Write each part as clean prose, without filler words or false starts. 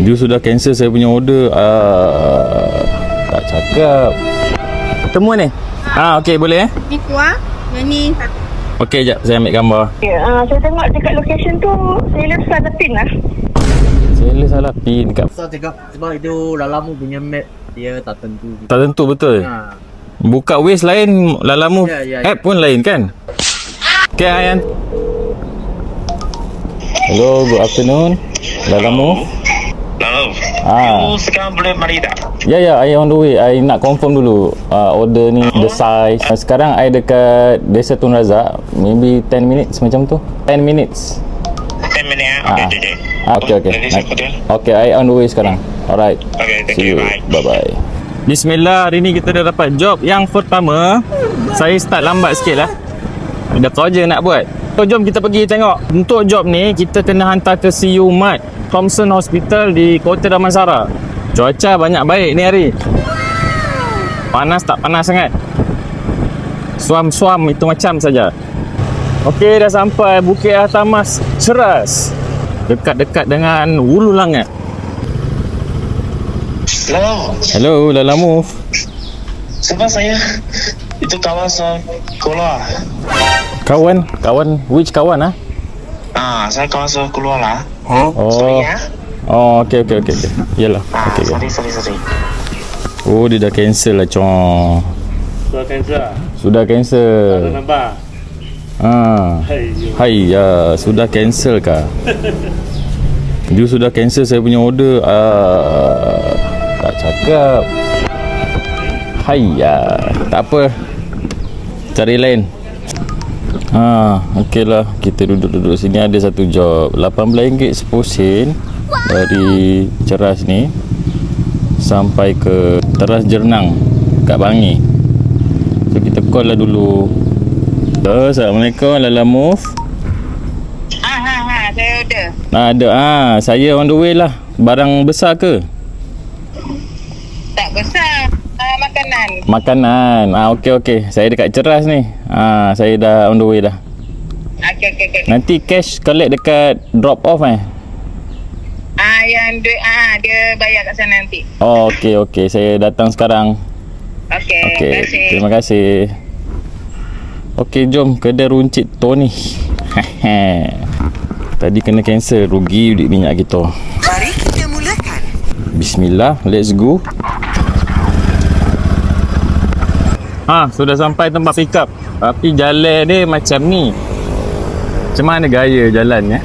Dia sudah cancel saya punya order. Tak cakap. Temu ni? Okey, boleh Ni kuah, yang ni satu. Okey, jap saya ambil gambar. Saya tengok dekat location tu, saya salah pin lah. Saya salah pin kat. Saya cakap sebab itu Lalamu punya map dia tak tentu. Tak tentu betul. Buka Waze lain, Lalamu Ya. app pun lain kan? Okay, Ayan. Hello, good afternoon. Lalamu. Lalu, you sekarang boleh mari tak? Ya, I on the way. I nak confirm dulu order ni, the size. Sekarang I dekat Desa Tun Razak. Maybe 10 minutes macam tu. 10 minutes. 10 minit Okay, Okay. Okay, I on the way sekarang. Alright. Okay, thank See you, you. bye. Bye. Bismillah, hari ni kita dah dapat job yang pertama. Saya start lambat sikit lah. Ada kerja nak buat. So, jom kita pergi tengok. Untuk job ni, kita kena hantar ke CU Mat Thompson Hospital di Kota Damansara. Cuaca banyak baik ni hari. Panas tak panas sangat. Suam-suam itu macam saja. Okey, dah sampai Bukit Ahtamas Ceras. Dekat-dekat dengan Hulu Langat. Hello, Lalamu. Sebab saya itu kawasan keluar. Kawan, which kawan Saya kawasan keluar lah. Oh. Ya? Oh, okey. Yalah. Okey. Sorry. Oh, dia dah cancel lah, Cong. Sudah cancel. Tak nampak. Hai, sudah cancel kah? Dia sudah cancel saya punya order. Tak cakap. Hai, tak apa. Cari lain. Okey lah. Kita duduk sini. Ada satu job RM18 seposen dari Ceras ni sampai ke Teras Jernang kat Bangi. So kita call lah dulu. Assalamualaikum, Lalamu. Saya order. Ada saya on the way lah. Barang besar ke? Tak besar. Makanan. Okey. Saya dekat Ceras ni. Saya dah on the way dah. Okey. Nanti cash collect dekat drop off Yang duit dia bayar kat sana nanti. Oh, okey. Saya datang sekarang. Okey. Terima kasih. Okey, jom kedai runcit Tony. Tadi kena cancel, rugi duit minyak kita. Mari kita mulakan. Bismillah, let's go. Sudah sampai tempat pick up. Tapi jalan dia macam ni. Macam mana gaya jalan ya?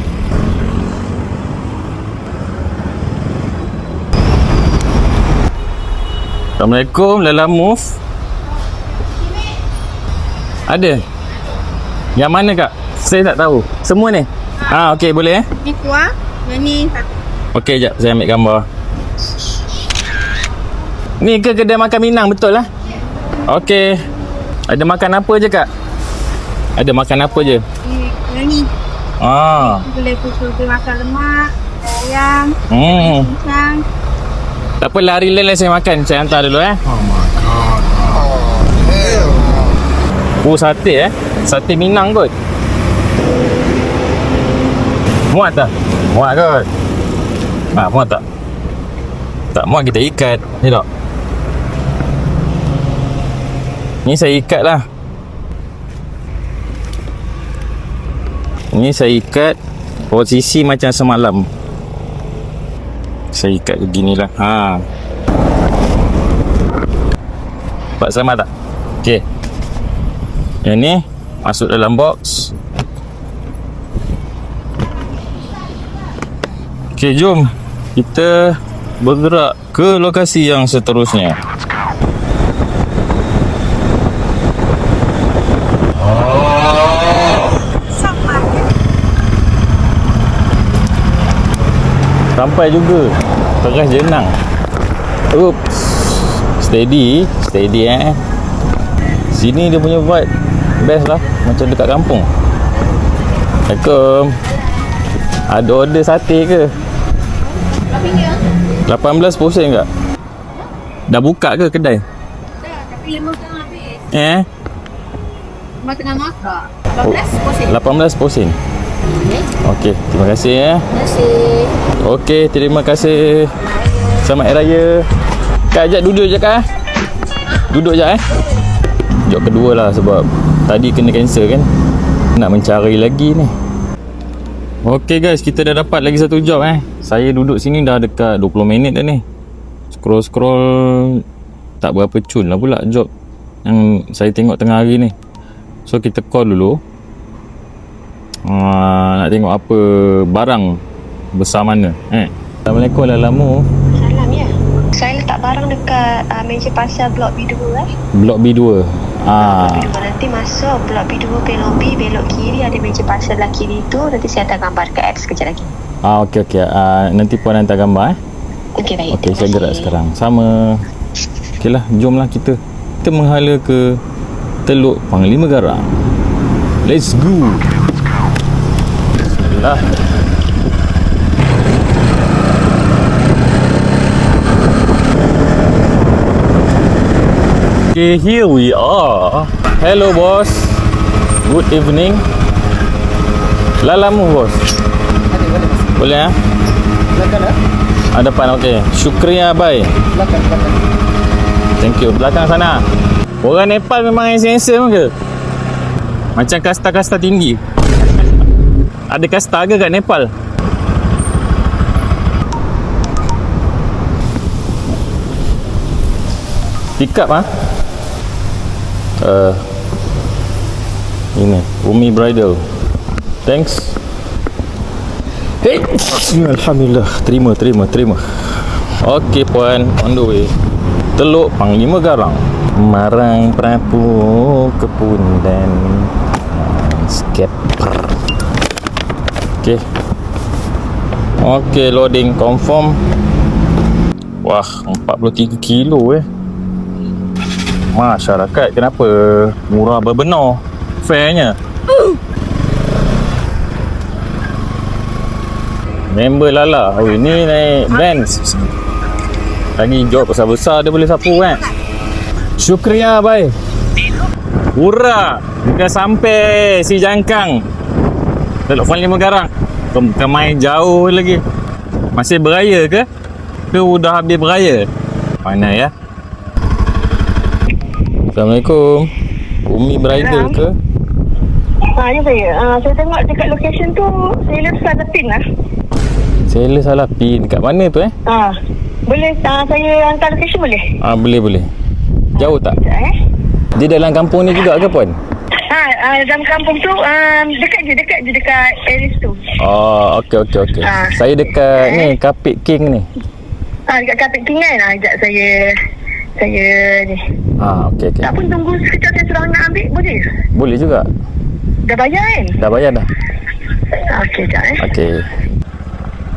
Assalamualaikum, Lalamu. Ada? Yang mana kak? Saya tak tahu. Semua ni? Okey, boleh Ni kuah, yang ni satu. Okey, jap saya ambil gambar. Ni ke kedai makan Minang betul lah? Okey. Ada makan apa je kak? Ada makan apa je? Yang ni. Boleh putih makan lemak, ayam, pisang. Tak apa, lari lain saya makan. Saya hantar dulu sate Sate Minang kot. Muat tak? Muat kot. Muat tak? Tak muat kita ikat. Ni tak? Ni saya ikat lah. Ni saya ikat posisi macam semalam. Saya ikat beginilah. Nampak sama tak? Okey. Yang ni masuk dalam box. Okey, jom kita bergerak ke lokasi yang seterusnya. Sampai juga Teras Jenang. Oops. Steady Sini dia punya vibe best lah, macam dekat kampung. Assalamualaikum. Ada order sate ke? 18 portion tak? Dah buka ke kedai? Dah, tapi 5 setengah habis. 5 tengah masak. 18 porsi. 18 portion. Okey, terima kasih ya. Terima kasih. Okey, terima kasih. Selamat Hari Raya. Kak, ajak duduk je Kak. Duduk je Job kedua lah sebab tadi kena cancel kan. Nak mencari lagi ni. Okey guys, kita dah dapat lagi satu job Saya duduk sini dah dekat 20 minit dah ni. Scroll tak berapa cun lah pula job yang saya tengok tengah hari ni. So kita call dulu. Nak tengok apa barang besar mana. Assalamualaikum Lalamu. Salam ya. Saya letak barang dekat meja pasar blok B2 Blok B2. Blok B2 nanti masuk blok B2 belok kiri ada meja pasar belah kiri tu. Nanti saya hantar gambar dekat apps sekejap lagi. Okey. Nanti puan hantar gambar Okey baik. Okey, saya gerak sekarang. Sama. Okeylah, jomlah kita menghala ke Teluk Panglima Garang. Let's go. Bismillah. Okay, here we are. Hello boss. Good evening. Lalamu bos. Boleh belakang depan okey. Syukriya bye. Belakang. Thank you. Belakang sana. Orang Nepal memang handsome ke? Macam kasta-kasta tinggi. Ada kasta ke kat Nepal? Pick up ini Umi Bridal. Thanks. Hey, alhamdulillah. Terima. Okey puan, on the way. Teluk Panglima Garang. Marang Prabu Kepundan. Skipper. Okey, loading confirm. Wah, 43 kilo Masyarakat kenapa murah berbenar fairnya. Member Lala. Oh, ini naik Benz. Lagi job besar-besar dia boleh sapu Syukriya bye. Hurra. Dah sampai si Jangkang. Teluk Panglima Garang. Bukan main jauh lagi. Masih beraya ke? Ke dah habis beraya? Mana ya? Assalamualaikum. Umi Bridal ke? Ya saya. Saya tengok dekat location tu saya salah pin lah. Saya salah pin. Dekat mana tu Boleh saya hantar location boleh? Boleh. Jauh tak? Dia dalam kampung ni juga ke puan? Dalam kampung tu dekat je dekat Aris tu. Oh, okey. Saya dekat ni Kapit King ni. Dekat Kapit King kan. Sekejap saya ni. Okey. Tak pun tunggu sekejap saya suruh nak ambil boleh? Boleh juga. Dah bayar kan? Dah bayar dah. Okey, sekejap Okey.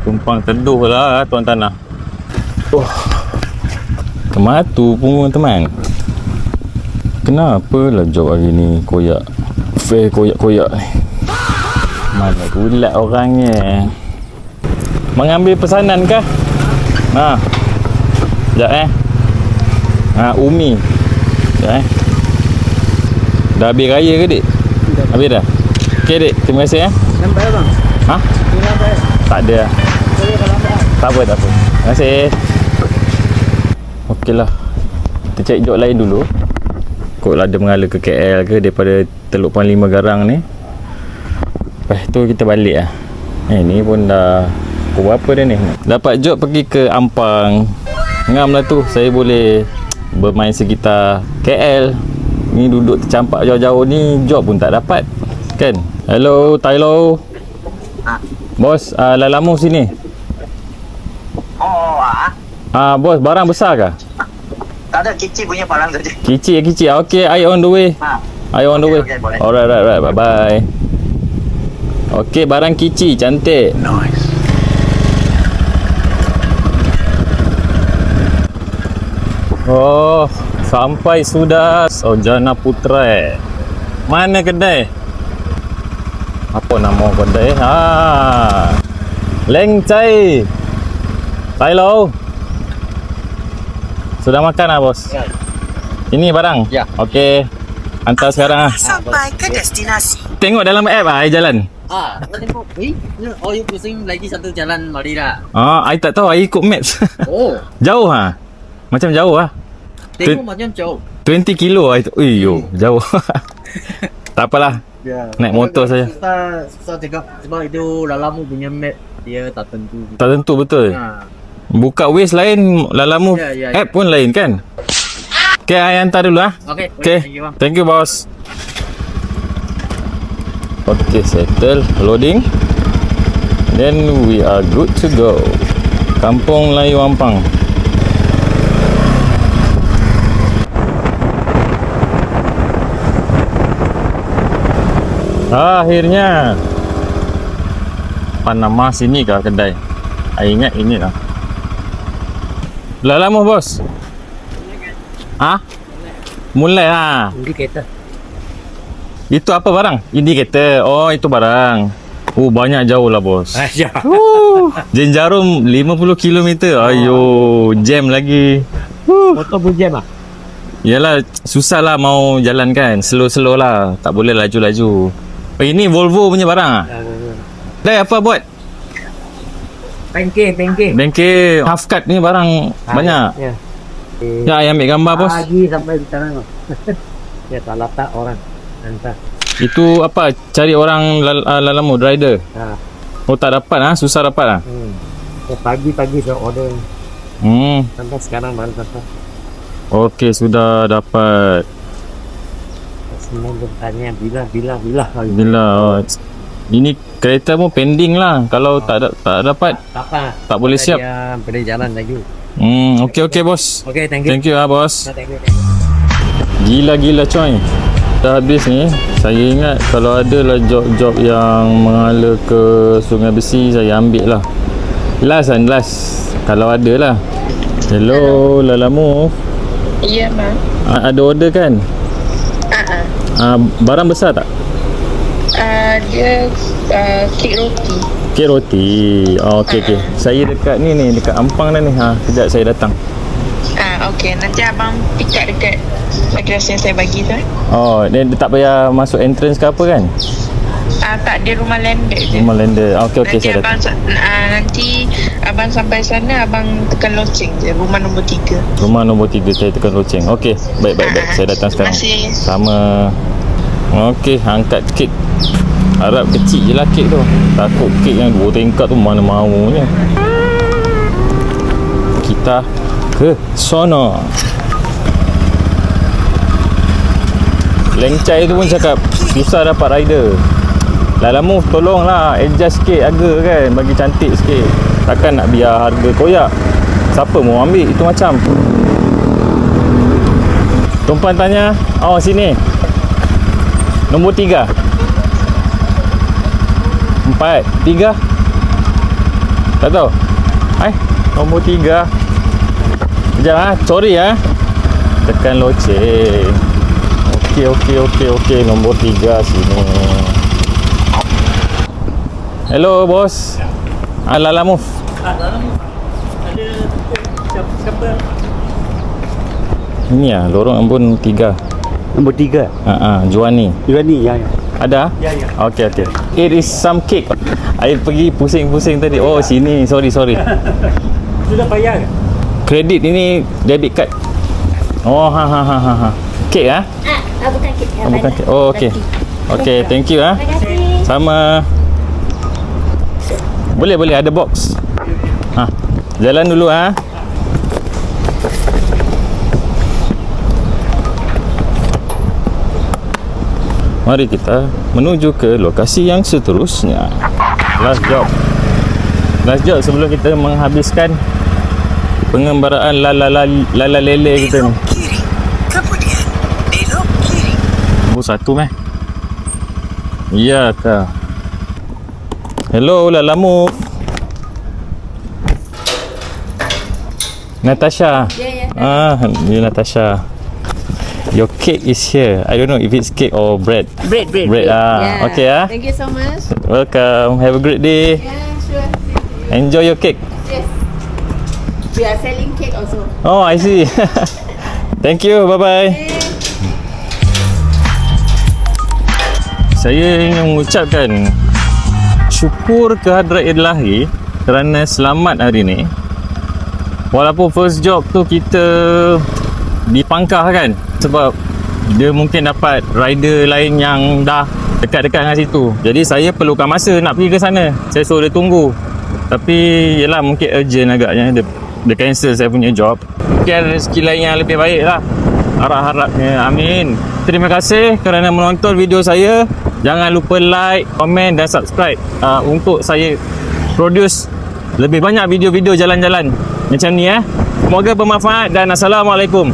Tumpang teduh lah tuan tanah. Kematu pun teman. Kenapa lah job hari ni koyak? Fair koyak-koyak ni. Mana pula orangnya? Mengambil pesanan kah? Sekejap Umi. Sekejap Dah habis raya ke dik? Habis dah? Okey dik, terima kasih Nampak bang? Tak ada. Tak apa. Terima kasih. Okeylah. Kita cari job lain dulu. Kot lah ada mengala ke KL ke daripada Teluk Panglima Garang ni. Lepas tu kita balik ni pun dah pukul berapa dah ni? Dapat job pergi ke Ampang. Ngam lah tu. Saya boleh bermain sekitar KL. Ni duduk tercampak jauh-jauh ni job pun tak dapat. Kan? Hello, Tylo. Bos, Lalamu sini. Bos, barang besar kah? Tak ada, kicik punya barang saja. Kicik. Okey, I on the way. I on the way. Okay, boleh. Alright. Bye-bye. Okey, barang kicik cantik. Nice. Oh, sampai sudah Sojana Putra. Mana kedai? Apa nama kedai? Leng Chai. Tylo. Sudah makan bos? Ya. Ini barang? Ya. Okey. Hantar sekarang Sampai ke destinasi. Tengok dalam app jalan. Kau tengok. Oh, you pusing lagi satu jalan mari dah. I tak tahu, I ikut maps. Oh, Jauh ha? Macam jauh lah. tengok macam jauh. 20 kilo lah itu. Yo, jauh. Tak apalah. Ya. Naik motor saja. Susah cakap sebab itu Lalamu punya map dia tak tentu. Tak tentu betul. Ha. Buka Waze lain, Lalamu Ya. app pun lain kan? Okay, I hantar dulu lah. Okey. Okay, Thank you, bang. thank you boss. Okay, settle, loading. Then we are good to go. Kampung Melayu Ampang. Akhirnya Panama sini kah kedai? I ingat ini lah. Dah lama bos? Ha? Mulai lah. Indikator. Itu apa barang? Indikator. Oh, itu barang. Banyak jauh lah bos. Ya. Jen Jarum 50 km. Ayo, jam lagi. Motor pun jam ah. Yalah, susah lah mau jalan kan. Slow-slow lah. Tak boleh laju-laju. Ini Volvo punya barang ah? Dah apa buat? Bengkel. Bengkel half cut ni barang banyak. Ya. Ya, I ambil gambar bos. Pagi sampai di sana. Ya, tak letak orang. Hantar. Itu apa? Cari orang Lalamu rider. Ha. Oh, tak dapat susah dapat Pagi-pagi saya order. Sampai sekarang baru dapat. Okey, sudah dapat. Semua bertanya bila. Bila ini kereta pun pending lah. Kalau tak dapat Apa? tak boleh siap. Dia boleh jalan lagi. Okey bos. Okay, thank you. Thank you bos. Thank you. Gila coy. Dah habis ni. Saya ingat kalau ada lah job-job yang mengalir ke Sungai Besi, saya ambil lah. Last. Kalau ada lah. Hello Lalamu. Ya, bang. Ada order kan? Barang besar tak? Dia kek roti. Kek roti. Okey. Saya dekat ni dekat Ampang dah ni. Sekejap saya datang. Okey. Nanti abang pick up dekat address yang saya bagi tu. Dia tak payah masuk entrance ke apa kan? Tak, dia rumah landed je. Rumah landed. Okey Nanti saya datang. nanti abang sampai sana, abang tekan loceng je. Rumah nombor 3. Rumah nombor 3 saya tekan loceng. Okey, baik. Saya datang sekarang. Terima kasih. Sama. Okey, angkat kek. Harap kecil je lah kek tu. Takut kek yang 2 tingkat tu mana maunya. Kita ke sono. Lengcai tu pun cakap susah dapat rider. Lalamu tolonglah adjust sikit harga kan, bagi cantik sikit. Takkan nak biar harga koyak. Siapa mau ambil itu macam. Tumpuan tanya. Sini. Nombor 3. 4 3. Tak tahu. Nombor 3. Sekejap sorry tekan loceng. Okey. Nombor 3 sini. Hello bos. Lalamu. Lalamu. Ada siapa? Ini lorong Ambon 3. Nombor 3. Juani. Ya. Ada? Ya. Okey. It is some cake. I pergi pusing-pusing tadi. Sini. Sorry. Sudah bayar ke? Kredit ini debit card. Kek Bukan kek. bukan kek. Okey. Okey, thank you Terima kasih. Sama. Boleh ada box. Jalan dulu Mari kita menuju ke lokasi yang seterusnya. Last job sebelum kita menghabiskan pengembaraan lala lele kita ni. Kiri. Kemudian belok kiri. Nombor 1 Ya kah. Hello Lalamu. Natasha. Ya. You Natasha. Your cake is here. I don't know if it's cake or bread. Bread. Yeah. Okay Thank you so much. Welcome. Have a great day. Yeah, sure. Enjoy your cake. Yes. We are selling cake also. I see. Thank you. Bye-bye. Saya ingin mengucapkan syukur kehadrat Ilahi kerana selamat hari ni. Walaupun first job tu kita dipangkah kan, sebab dia mungkin dapat rider lain yang dah dekat-dekat dengan situ. Jadi saya perlukan masa nak pergi ke sana. Saya suruh dia tunggu. Tapi yelah, mungkin urgent agaknya dia cancel saya punya job. Mungkin ada rezeki lain yang lebih baik lah, harap-harapnya. Amin. Terima kasih kerana menonton video saya. Jangan lupa like, komen dan subscribe untuk saya produce lebih banyak video-video jalan-jalan macam ni. Semoga bermanfaat dan Assalamualaikum.